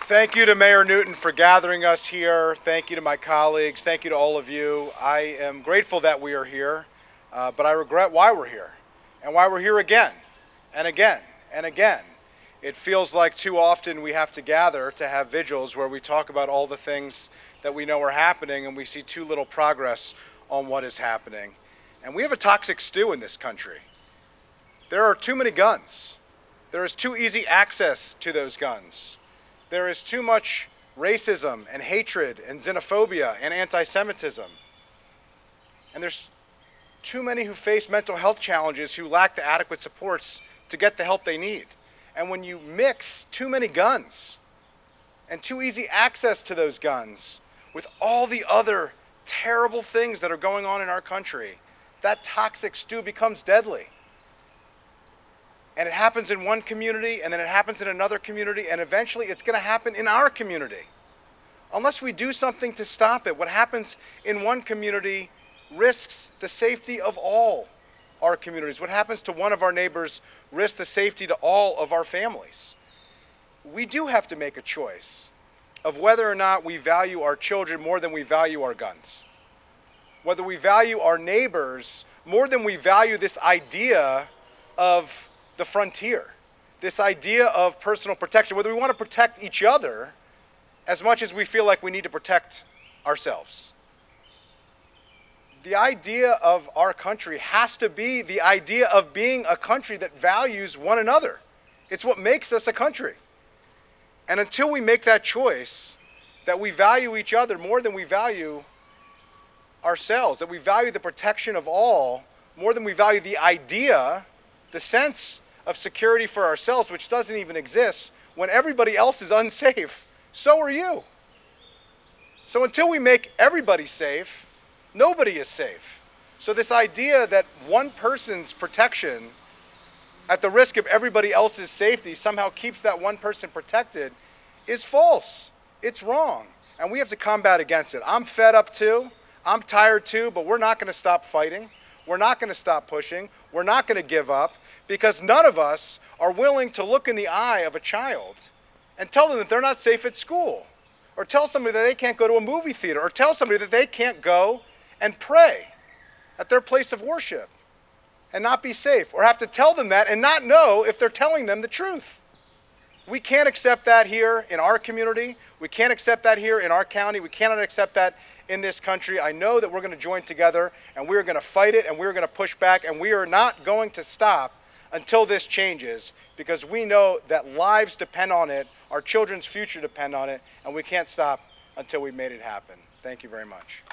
Thank you to Mayor Newton for gathering us here. Thank you to my colleagues. Thank you to all of you. I am grateful that we are here, but I regret why we're here and why we're here again and again and again. It feels like too often we have to gather to have vigils where we talk about all the things that we know are happening and we see too little progress on what is happening. And we have a toxic stew in this country. There are too many guns. There is too easy access to those guns. There is too much racism and hatred and xenophobia and anti-Semitism. And there's too many who face mental health challenges who lack the adequate supports to get the help they need. And when you mix too many guns and too easy access to those guns with all the other terrible things that are going on in our country, that toxic stew becomes deadly. And it happens in one community, and then it happens in another community, and eventually it's going to happen in our community. Unless we do something to stop it, what happens in one community risks the safety of all our communities. What happens to one of our neighbors risks the safety to all of our families. We do have to make a choice of whether or not we value our children more than we value our guns. Whether we value our neighbors more than we value this idea of the frontier, this idea of personal protection, whether we want to protect each other as much as we feel like we need to protect ourselves. The idea of our country has to be the idea of being a country that values one another. It's what makes us a country. And until we make that choice, that we value each other more than we value ourselves, that we value the protection of all more than we value the idea, the sense of security for ourselves, which doesn't even exist when everybody else is unsafe, so are you. So until we make everybody safe, nobody is safe. So this idea that one person's protection at the risk of everybody else's safety somehow keeps that one person protected is false. It's wrong. And we have to combat against it. I'm fed up too. I'm tired too, but we're not going to stop fighting. We're not going to stop pushing. We're not going to give up, because none of us are willing to look in the eye of a child and tell them that they're not safe at school, or tell somebody that they can't go to a movie theater, or tell somebody that they can't go and pray at their place of worship and not be safe, or have to tell them that and not know if they're telling them the truth. We can't accept that here in our community. We can't accept that here in our county. We cannot accept that in this country. I know that we're going to join together and we're going to fight it and we're going to push back, and we are not going to stop until this changes, because we know that lives depend on it, our children's future depend on it, and we can't stop until we've made it happen. Thank you very much.